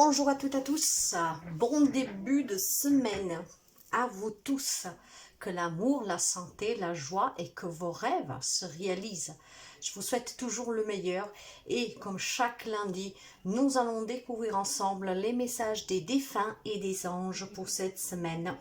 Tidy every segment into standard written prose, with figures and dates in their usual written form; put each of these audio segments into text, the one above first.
Bonjour à toutes et à tous, bon début de semaine à vous tous, que l'amour, la santé, la joie et que vos rêves se réalisent. Je vous souhaite toujours le meilleur et comme chaque lundi, nous allons découvrir ensemble les messages des défunts et des anges pour cette semaine.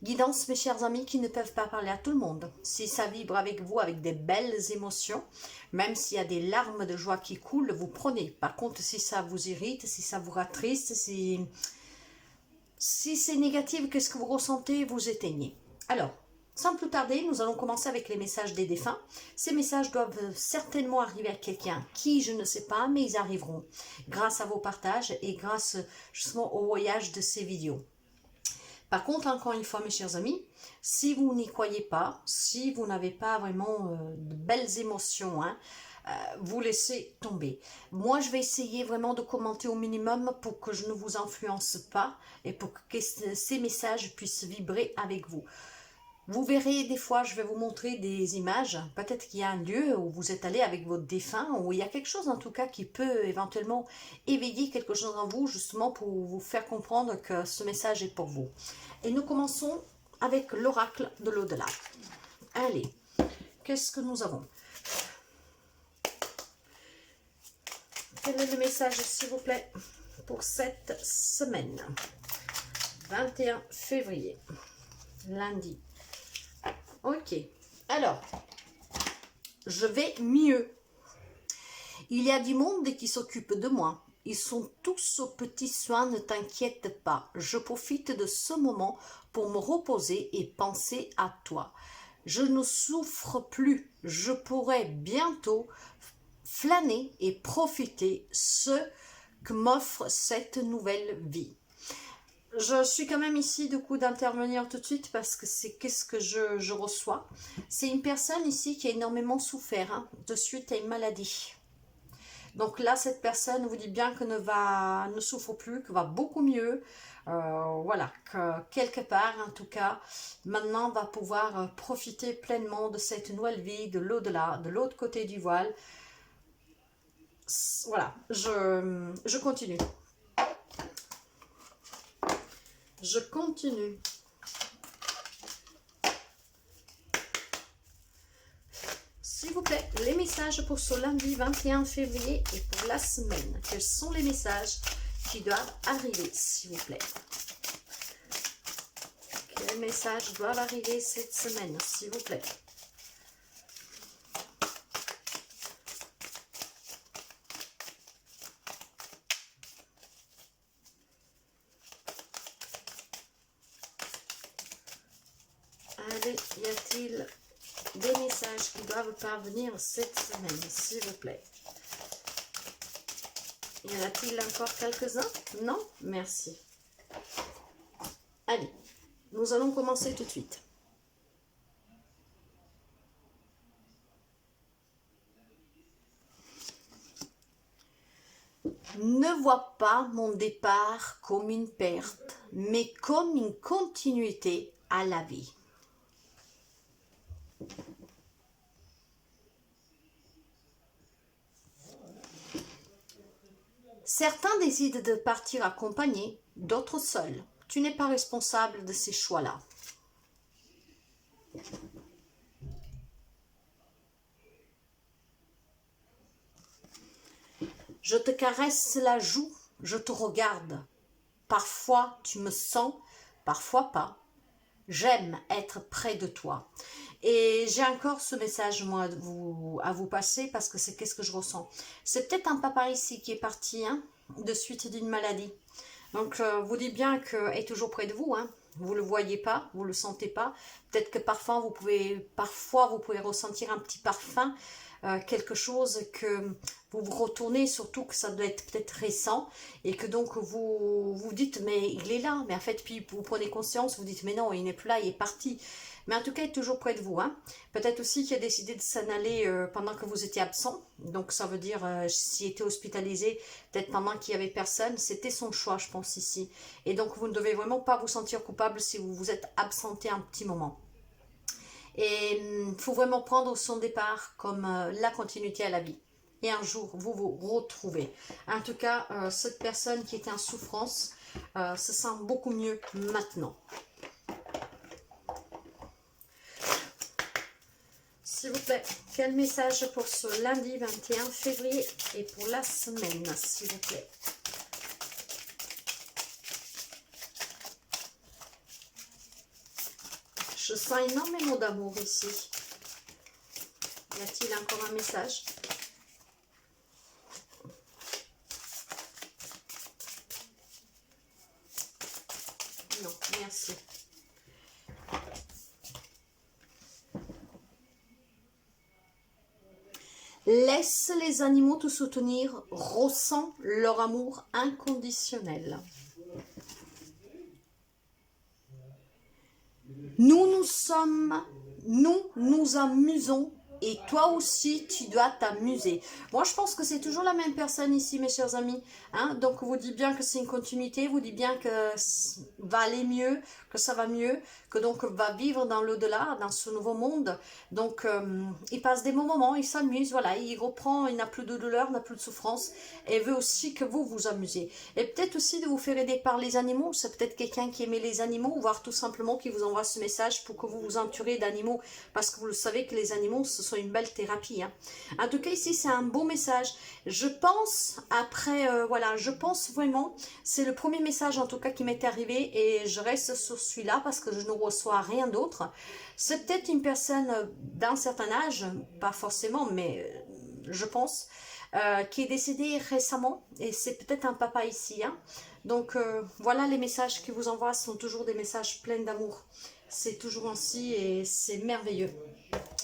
Guidance, mes chers amis, qui ne peuvent pas parler à tout le monde. Si ça vibre avec vous, avec des belles émotions, même s'il y a des larmes de joie qui coulent, vous prenez. Par contre, si ça vous irrite, si ça vous attriste, si c'est négatif, qu'est-ce que vous ressentez, vous éteignez. Alors, sans plus tarder, nous allons commencer avec les messages des défunts. Ces messages doivent certainement arriver à quelqu'un qui, je ne sais pas, mais ils arriveront grâce à vos partages et grâce justement au voyage de ces vidéos. Par contre, encore une fois, mes chers amis, si vous n'y croyez pas, si vous n'avez pas vraiment de belles émotions, vous laissez tomber. Moi, je vais essayer vraiment de commenter au minimum pour que je ne vous influence pas et pour que ces messages puissent vibrer avec vous. Vous verrez, des fois, je vais vous montrer des images. Peut-être qu'il y a un lieu où vous êtes allé avec votre défunt, où il y a quelque chose en tout cas qui peut éventuellement éveiller quelque chose en vous, justement pour vous faire comprendre que ce message est pour vous. Et nous commençons avec l'oracle de l'au-delà. Allez, qu'est-ce que nous avons? Quel est le message, s'il vous plaît, pour cette semaine? 21 février, lundi. Ok, alors, je vais mieux. Il y a du monde qui s'occupe de moi. Ils sont tous aux petits soins, ne t'inquiète pas. Je profite de ce moment pour me reposer et penser à toi. Je ne souffre plus. Je pourrai bientôt flâner et profiter ce que m'offre cette nouvelle vie. Je suis quand même ici du coup d'intervenir tout de suite parce que c'est qu'est-ce que je reçois. C'est une personne ici qui a énormément souffert de suite à une maladie. Donc là, cette personne vous dit bien que ne souffre plus, que va beaucoup mieux. Voilà, que quelque part, en tout cas, maintenant va pouvoir profiter pleinement de cette nouvelle vie, de l'au-delà, de l'autre côté du voile. Voilà, je continue. Je continue. S'il vous plaît, les messages pour ce lundi 21 février et pour la semaine. Quels sont les messages qui doivent arriver, s'il vous plaît? Quels messages doivent arriver cette semaine, s'il vous plaît? Allez, y a-t-il des messages qui doivent parvenir cette semaine, s'il vous plaît? Y en a-t-il encore quelques-uns? Non? Merci. Allez, nous allons commencer tout de suite. Ne vois pas mon départ comme une perte, mais comme une continuité à la vie. Certains décident de partir accompagnés, d'autres seuls. Tu n'es pas responsable de ces choix-là. Je te caresse la joue, je te regarde. Parfois tu me sens, parfois pas. J'aime être près de toi. Et j'ai encore ce message, moi, à vous passer, parce que c'est qu'est-ce que je ressens. C'est peut-être un papa ici qui est parti, de suite d'une maladie. Donc, vous dites bien qu'il est toujours près de vous, Vous ne le voyez pas, vous ne le sentez pas. Peut-être que parfois vous pouvez ressentir un petit parfum, quelque chose que vous vous retournez, surtout que ça doit être peut-être récent, et que donc vous vous dites, mais il est là. Mais en fait, puis vous prenez conscience, vous dites, mais non, il n'est plus là, il est parti. Mais en tout cas, il est toujours près de vous. Peut-être aussi qu'il a décidé de s'en aller pendant que vous étiez absent. Donc, ça veut dire, s'il était hospitalisé, peut-être pendant qu'il n'y avait personne. C'était son choix, je pense, ici. Et donc, vous ne devez vraiment pas vous sentir coupable si vous vous êtes absenté un petit moment. Et il faut vraiment prendre son départ comme la continuité à la vie. et un jour vous vous retrouvez. En tout cas, cette personne qui était en souffrance se sent beaucoup mieux maintenant. S'il vous plaît, quel message pour ce lundi 21 février et pour la semaine, s'il vous plaît. Je sens énormément d'amour ici. Y a-t-il encore un message? Non, merci. Laisse les animaux te soutenir, ressens leur amour inconditionnel. Nous nous amusons et toi aussi tu dois t'amuser. Moi je pense que c'est toujours la même personne ici mes chers amis. Hein? Donc vous dites bien que c'est une continuité, vous dites bien que va aller mieux, que ça va mieux, que donc va vivre dans l'au-delà, dans ce nouveau monde. Donc il passe des bons moments, il s'amuse, voilà, il reprend, il n'a plus de douleur, n'a plus de souffrance et veut aussi que vous vous amusiez. Et peut-être aussi de vous faire aider par les animaux, c'est peut-être quelqu'un qui aimait les animaux, voire tout simplement qui vous envoie ce message pour que vous vous entourez d'animaux, parce que vous le savez que les animaux, ce sont une belle thérapie. Hein. En tout cas, ici, c'est un beau message. Je pense, après, voilà, je pense vraiment, c'est le premier message en tout cas qui m'est arrivé et je reste sur celui-là parce que je ne reçois rien d'autre. C'est peut-être une personne d'un certain âge, pas forcément, mais je pense, qui est décédée récemment et c'est peut-être un papa ici. Hein. Donc voilà, les messages qu'il vous envoie sont toujours des messages pleins d'amour. C'est toujours ainsi et c'est merveilleux.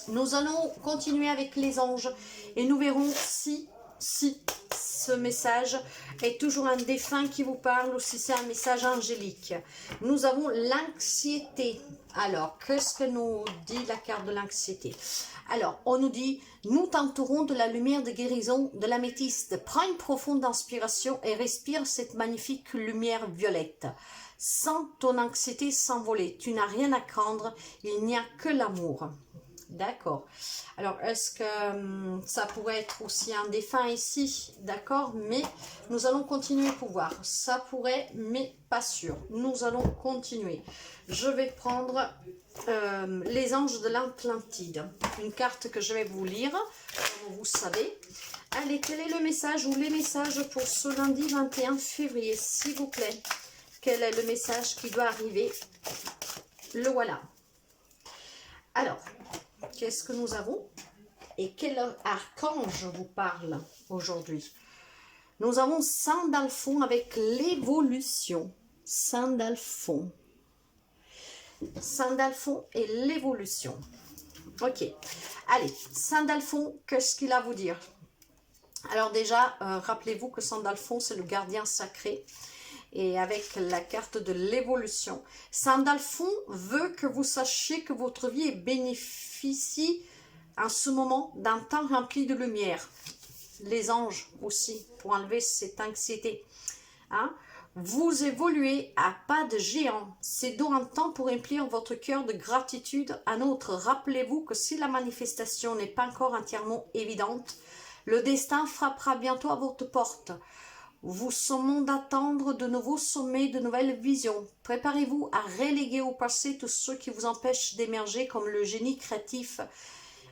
Nous allons continuer avec les anges et nous verrons si ce message est toujours un défunt qui vous parle ou si c'est un message angélique. Nous avons l'anxiété. Alors, qu'est-ce que nous dit la carte de l'anxiété? Alors, on nous dit, nous t'entourons de la lumière de guérison de l'améthyste. Prends une profonde inspiration et respire cette magnifique lumière violette. Sens ton anxiété s'envoler. Tu n'as rien à craindre, il n'y a que l'amour. D'accord. Alors, est-ce que ça pourrait être aussi un défunt ici? D'accord, mais nous allons continuer pour voir. Ça pourrait, mais pas sûr. Nous allons continuer. Je vais prendre les anges de l'Atlantide. Une carte que je vais vous lire, comme vous savez. Allez, quel est le message ou les messages pour ce lundi 21 février, s'il vous plaît? Quel est le message qui doit arriver? Le voilà. Alors, qu'est-ce que nous avons? Et quel archange vous parle aujourd'hui? Nous avons Sandalphon avec l'évolution. Sandalphon. Sandalphon et l'évolution. Ok. Allez, Sandalphon, qu'est-ce qu'il a à vous dire? Alors déjà, rappelez-vous que Sandalphon, c'est le gardien sacré. Et avec la carte de l'évolution. Sandalphon veut que vous sachiez que votre vie bénéficie en ce moment d'un temps rempli de lumière. Les anges aussi, pour enlever cette anxiété. Hein? Vous évoluez à pas de géant. C'est donc un temps pour remplir votre cœur de gratitude à notre. Rappelez-vous que si la manifestation n'est pas encore entièrement évidente, le destin frappera bientôt à votre porte. Vous sommons d'attendre de nouveaux sommets, de nouvelles visions. Préparez-vous à reléguer au passé tous ceux qui vous empêchent d'émerger comme le génie créatif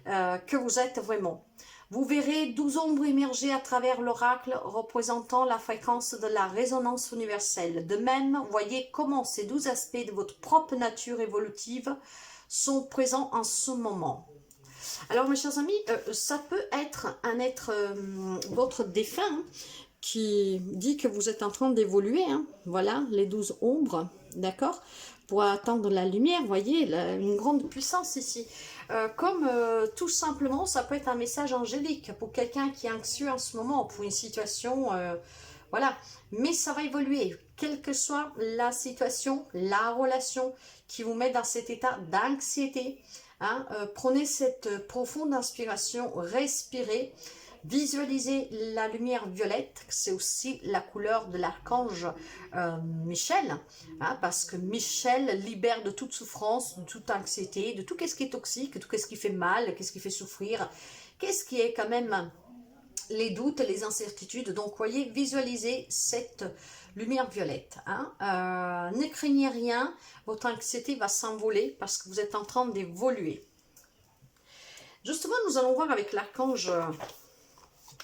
que vous êtes vraiment. Vous verrez 12 ombres émerger à travers l'oracle représentant la fréquence de la résonance universelle. De même, voyez comment ces 12 aspects de votre propre nature évolutive sont présents en ce moment. Alors mes chers amis, ça peut être un être, votre défunt, qui dit que vous êtes en train d'évoluer, hein. Voilà, les 12 ombres, d'accord, pour attendre la lumière, voyez, une grande puissance ici. Comme tout simplement, ça peut être un message angélique pour quelqu'un qui est anxieux en ce moment, pour une situation, voilà, mais ça va évoluer, quelle que soit la situation, la relation qui vous met dans cet état d'anxiété, hein, prenez cette profonde inspiration, respirez. Visualisez la lumière violette, c'est aussi la couleur de l'archange Michel, hein, parce que Michel libère de toute souffrance, de toute anxiété, de tout ce qui est toxique, de tout ce qui fait mal, qu'est-ce qui fait souffrir, qu'est-ce qui est quand même les doutes, les incertitudes. Donc, voyez, visualisez cette lumière violette. Hein. Ne craignez rien, votre anxiété va s'envoler parce que vous êtes en train d'évoluer. Justement, nous allons voir avec l'archange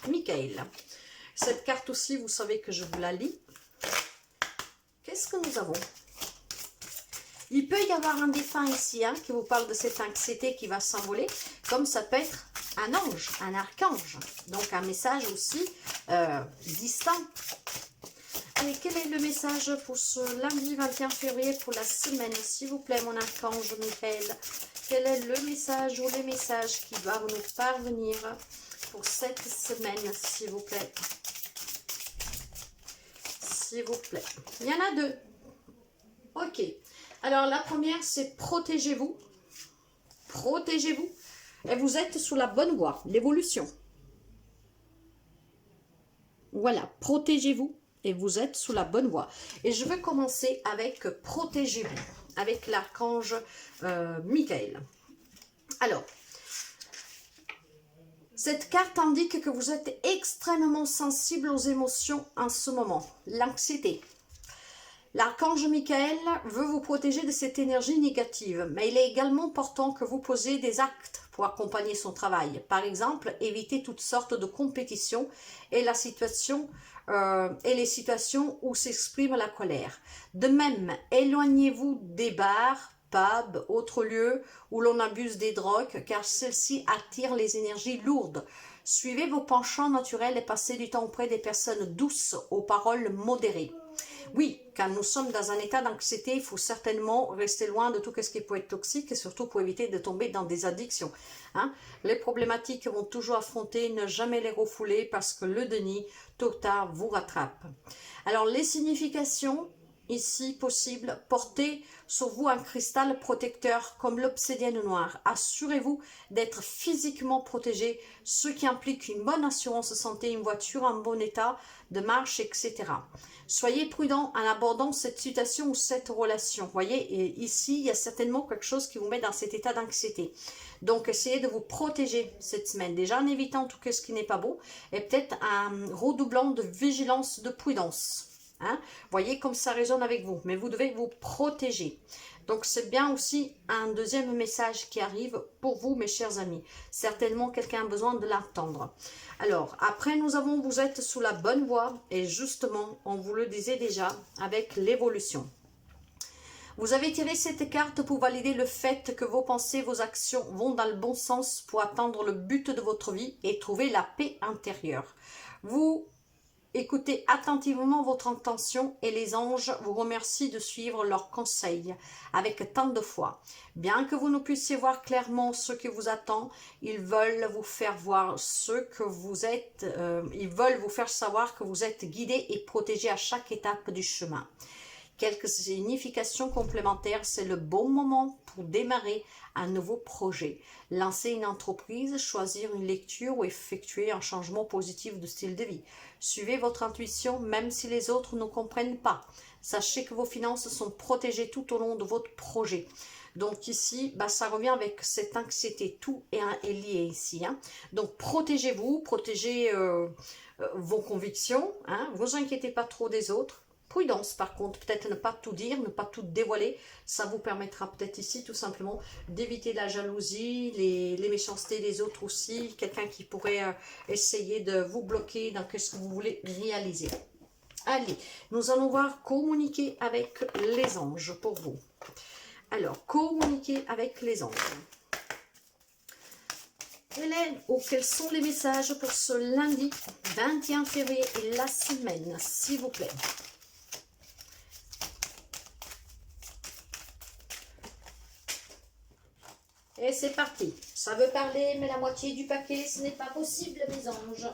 Michael. Cette carte aussi, vous savez que je vous la lis. Qu'est-ce que nous avons? Il peut y avoir un défunt ici hein, qui vous parle de cette anxiété qui va s'envoler, comme ça peut être un ange, un archange. Donc un message aussi distant. Allez, quel est le message pour ce lundi 21 février pour la semaine, s'il vous plaît, mon archange Michael? Quel est le message ou les messages qui doivent nous parvenir pour cette semaine, s'il vous plaît? S'il vous plaît. Il y en a deux. Ok. Alors, la première, c'est protégez-vous. Protégez-vous. Et vous êtes sous la bonne voie, l'évolution. Voilà, protégez-vous. Et vous êtes sous la bonne voie. Et je vais commencer avec protégez-vous, avec l'archange Michael. Alors, cette carte indique que vous êtes extrêmement sensible aux émotions en ce moment. L'anxiété. L'archange Michael veut vous protéger de cette énergie négative, mais il est également important que vous posiez des actes pour accompagner son travail. Par exemple, éviter toutes sortes de compétitions et les situations où s'exprime la colère. De même, éloignez-vous des bars, pubs, autres lieux où l'on abuse des drogues, car celles-ci attirent les énergies lourdes. Suivez vos penchants naturels et passez du temps auprès des personnes douces, aux paroles modérées. Oui, quand nous sommes dans un état d'anxiété, il faut certainement rester loin de tout ce qui peut être toxique et surtout pour éviter de tomber dans des addictions. Hein. Les problématiques vont toujours affronter, ne jamais les refouler parce que le déni, tôt ou tard, vous rattrape. Alors, les significations, ici possible, portez sur vous un cristal protecteur comme l'obsidienne noire. Assurez-vous d'être physiquement protégé, ce qui implique une bonne assurance santé, une voiture en bon état de marche, etc. Soyez prudent en abordant cette situation ou cette relation. Vous voyez, et ici, il y a certainement quelque chose qui vous met dans cet état d'anxiété. Donc, essayez de vous protéger cette semaine. Déjà, en évitant tout ce qui n'est pas beau. Et peut-être un redoublant de vigilance, de prudence. Hein? Voyez comme ça résonne avec vous. Mais vous devez vous protéger. Donc, c'est bien aussi un deuxième message qui arrive pour vous, mes chers amis. Certainement, quelqu'un a besoin de l'entendre. Alors, après, vous êtes sous la bonne voie. Et justement, on vous le disait déjà, avec l'évolution. Vous avez tiré cette carte pour valider le fait que vos pensées, vos actions vont dans le bon sens pour atteindre le but de votre vie et trouver la paix intérieure. Vous écoutez attentivement votre intention et les anges vous remercient de suivre leurs conseils avec tant de foi. Bien que vous ne puissiez voir clairement ce qui vous attend, ils veulent vous faire voir ce que vous êtes, ils veulent vous faire savoir que vous êtes guidé et protégé à chaque étape du chemin. Quelques significations complémentaires, c'est le bon moment pour démarrer un nouveau projet, lancer une entreprise, choisir une lecture ou effectuer un changement positif de style de vie. Suivez votre intuition même si les autres ne comprennent pas. Sachez que vos finances sont protégées tout au long de votre projet. Donc ici, ça revient avec cette anxiété, tout est lié ici. Hein. Donc protégez-vous, protégez vos convictions, hein. Vous inquiétez pas trop des autres. Prudence par contre, peut-être ne pas tout dire, ne pas tout dévoiler, ça vous permettra peut-être ici tout simplement d'éviter la jalousie, les méchancetés des autres aussi, quelqu'un qui pourrait essayer de vous bloquer dans ce que vous voulez réaliser. Allez, nous allons voir communiquer avec les anges pour vous. Alors, communiquer avec les anges. Quels sont les messages pour ce lundi 21 février et la semaine, s'il vous plaît? Et c'est parti. Ça veut parler, mais la moitié du paquet, ce n'est pas possible, mes anges.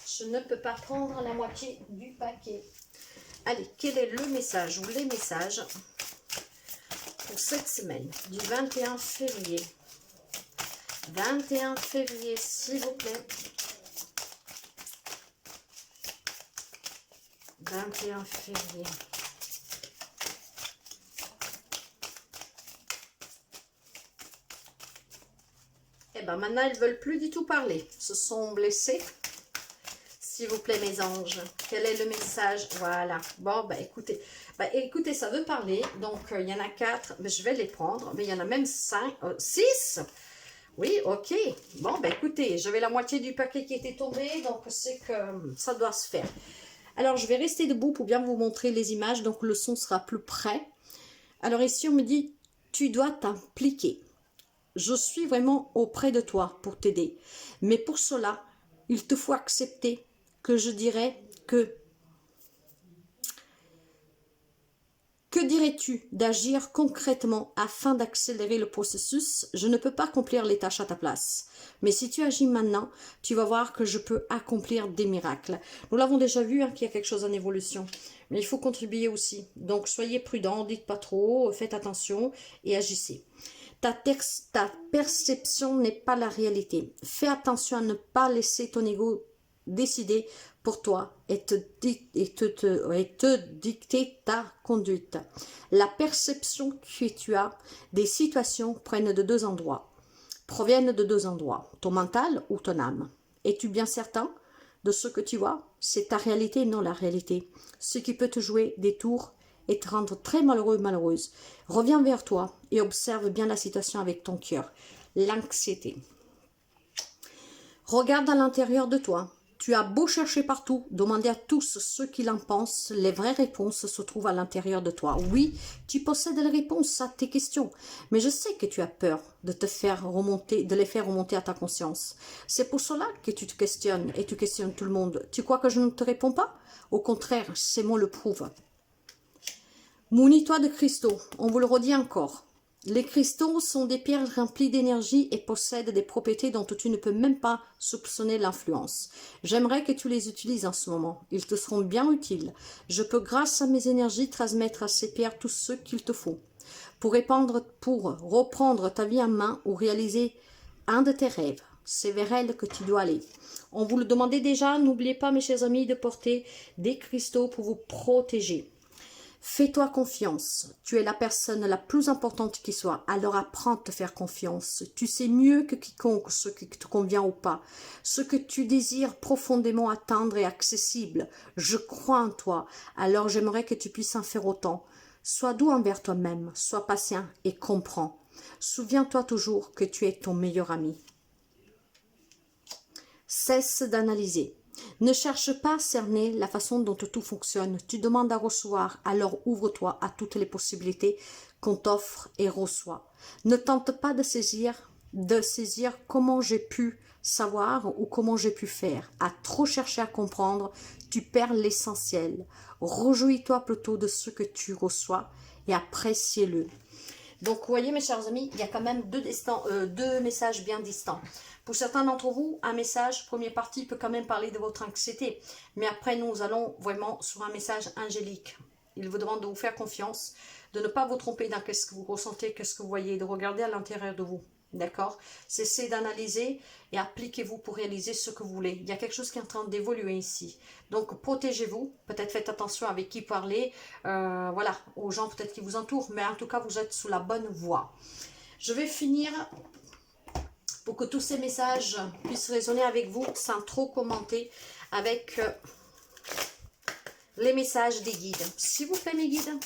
Je ne peux pas prendre la moitié du paquet. Allez, quel est le message ou les messages pour cette semaine du 21 février 21 février, s'il vous plaît. 21 février. Eh bien, maintenant, elles ne veulent plus du tout parler. Se sont blessées. S'il vous plaît, mes anges. Quel est le message? Voilà. Bon, ben écoutez. Ben, écoutez, ça veut parler. Donc, il y en a 4. Mais je vais les prendre. Mais il y en a même 5. 6. Oui, ok. Bon, ben écoutez, j'avais la moitié du paquet qui était tombé. Donc, c'est que ça doit se faire. Alors, je vais rester debout pour bien vous montrer les images. Donc, le son sera plus près. Alors, ici, on me dit, tu dois t'impliquer. Je suis vraiment auprès de toi pour t'aider. Mais pour cela, il te faut accepter que je dirais que dirais-tu d'agir concrètement afin d'accélérer le processus? Je ne peux pas accomplir les tâches à ta place. Mais si tu agis maintenant, tu vas voir que je peux accomplir des miracles. Nous l'avons déjà vu, hein, qu'il y a quelque chose en évolution. Mais il faut contribuer aussi. Donc soyez prudents, dites pas trop, faites attention et agissez. Ta perception n'est pas la réalité. Fais attention à ne pas laisser ton ego décider pour toi et te dicter ta conduite. La perception que tu as des situations proviennent de deux endroits. Ton mental ou ton âme. Es-tu bien certain de ce que tu vois? C'est ta réalité, non la réalité. Ce qui peut te jouer des tours et te rendre très malheureux, malheureuse. Reviens vers toi et observe bien la situation avec ton cœur. L'anxiété. Regarde à l'intérieur de toi. Tu as beau chercher partout, demander à tous ce qu'ils en pensent, les vraies réponses se trouvent à l'intérieur de toi. Oui, tu possèdes les réponses à tes questions, mais je sais que tu as peur de les faire remonter à ta conscience. C'est pour cela que tu te questionnes et tu questionnes tout le monde. Tu crois que je ne te réponds pas? Au contraire, ces mots le prouvent. Mounis-toi de cristaux, on vous le redit encore. Les cristaux sont des pierres remplies d'énergie et possèdent des propriétés dont tu ne peux même pas soupçonner l'influence. J'aimerais que tu les utilises en ce moment. Ils te seront bien utiles. Je peux, grâce à mes énergies, transmettre à ces pierres tout ce qu'il te faut. Pour reprendre ta vie en main ou réaliser un de tes rêves. C'est vers elle que tu dois aller. On vous le demandait déjà, n'oubliez pas, mes chers amis, de porter des cristaux pour vous protéger. Fais-toi confiance. Tu es la personne la plus importante qui soit. Alors apprends à te faire confiance. Tu sais mieux que quiconque ce qui te convient ou pas. Ce que tu désires profondément atteindre est accessible. Je crois en toi. Alors j'aimerais que tu puisses en faire autant. Sois doux envers toi-même. Sois patient et comprends. Souviens-toi toujours que tu es ton meilleur ami. Cesse d'analyser. Ne cherche pas à cerner la façon dont tout fonctionne. Tu demandes à recevoir, alors ouvre-toi à toutes les possibilités qu'on t'offre et reçois. Ne tente pas de saisir comment j'ai pu savoir ou comment j'ai pu faire. À trop chercher à comprendre, tu perds l'essentiel. Réjouis-toi plutôt de ce que tu reçois et apprécie-le. Donc, vous voyez, mes chers amis, il y a quand même deux messages bien distants. Pour certains d'entre vous, un message, première partie, peut quand même parler de votre anxiété. Mais après, nous allons vraiment sur un message angélique. Il vous demande de vous faire confiance, de ne pas vous tromper dans ce que vous ressentez, qu'est-ce que vous voyez, de regarder à l'intérieur de vous. D'accord? Cessez d'analyser et appliquez-vous pour réaliser ce que vous voulez. Il y a quelque chose qui est en train d'évoluer ici. Donc, protégez-vous. Peut-être faites attention avec qui parler. Voilà, aux gens peut-être qui vous entourent. Mais en tout cas, vous êtes sous la bonne voie. Je vais finir pour que tous ces messages puissent résonner avec vous sans trop commenter avec les messages des guides. S'il vous plaît, mes guides,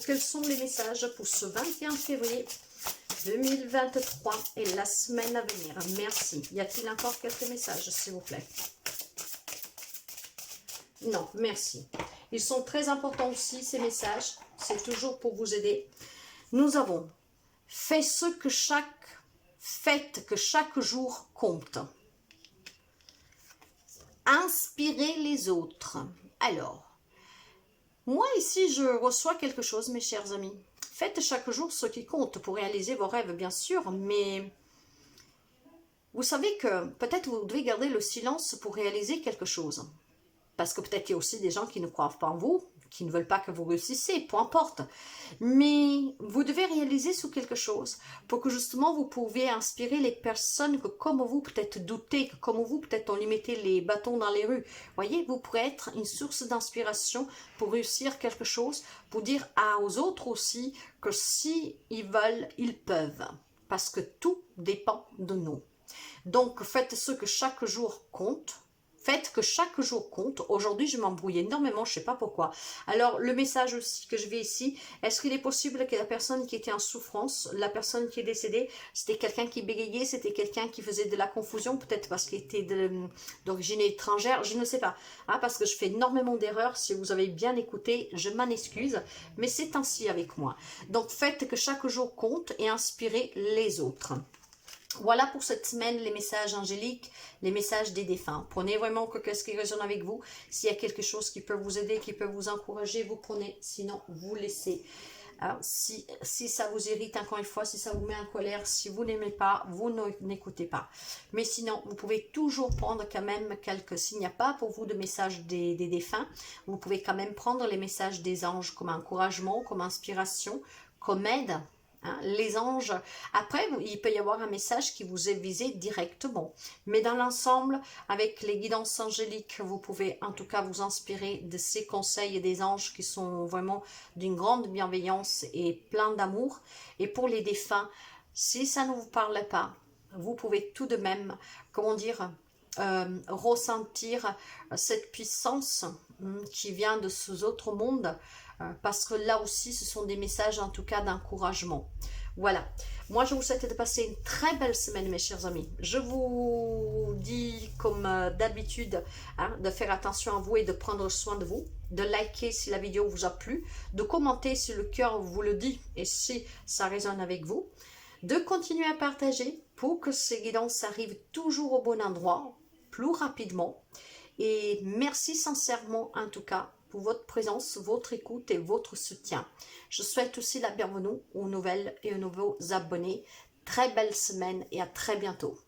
quels sont les messages pour ce 21 février 2023 et la semaine à venir? Merci. Y a-t-il encore quelques messages, s'il vous plaît? Non, merci. Ils sont très importants aussi, ces messages. C'est toujours pour vous aider. Nous avons faites que chaque jour compte. Inspirez les autres. Alors, moi ici, je reçois quelque chose, mes chers amis. Faites chaque jour ce qui compte pour réaliser vos rêves, bien sûr, mais vous savez que peut-être vous devez garder le silence pour réaliser quelque chose. Parce que peut-être qu'il y a aussi des gens qui ne croient pas en vous, qui ne veulent pas que vous réussissiez, peu importe. Mais vous devez réaliser sur quelque chose pour que justement vous pouviez inspirer les personnes que comme vous peut-être doutez, que comme vous peut-être on lui mettait les bâtons dans les rues. Voyez, vous pourrez être une source d'inspiration pour réussir quelque chose, pour dire aux autres aussi que si ils veulent, ils peuvent. parce que tout dépend de nous. Donc, faites ce que chaque jour compte. Faites que chaque jour compte. Aujourd'hui, je m'embrouille énormément, je ne sais pas pourquoi. Alors, le message aussi que je vais ici, est-ce qu'il est possible que la personne qui était en souffrance, la personne qui est décédée, c'était quelqu'un qui bégayait, c'était quelqu'un qui faisait de la confusion, peut-être parce qu'il était d'origine étrangère, je ne sais pas. Hein, parce que je fais énormément d'erreurs, si vous avez bien écouté, je m'en excuse, mais c'est ainsi avec moi. Donc, faites que chaque jour compte et inspirez les autres. Voilà pour cette semaine les messages angéliques, les messages des défunts. Prenez vraiment ce qui résonne avec vous. S'il y a quelque chose qui peut vous aider, qui peut vous encourager, vous prenez. Sinon, vous laissez. Alors, si ça vous irrite, encore une fois, si ça vous met en colère, si vous n'aimez pas, vous n'écoutez pas. Mais sinon, vous pouvez toujours prendre quand même quelques... S'il n'y a pas pour vous de messages des défunts, vous pouvez quand même prendre les messages des anges comme encouragement, comme inspiration, comme aide. Hein, les anges, après, il peut y avoir un message qui vous est visé directement. Mais dans l'ensemble, avec les guidances angéliques, vous pouvez en tout cas vous inspirer de ces conseils des anges qui sont vraiment d'une grande bienveillance et plein d'amour. Et pour les défunts, si ça ne vous parle pas, vous pouvez tout de même, comment dire, ressentir cette puissance qui vient de ce autre monde, parce que là aussi ce sont des messages en tout cas d'encouragement. Voilà, moi je vous souhaite de passer une très belle semaine mes chers amis. Je vous dis comme d'habitude hein, de faire attention à vous et de prendre soin de vous, de liker si la vidéo vous a plu, de commenter si le cœur vous le dit et si ça résonne avec vous, de continuer à partager pour que ces guidances arrivent toujours au bon endroit, plus rapidement. Et merci sincèrement en tout cas pour votre présence, votre écoute et votre soutien. Je souhaite aussi la bienvenue aux nouvelles et aux nouveaux abonnés. Très belle semaine et à très bientôt.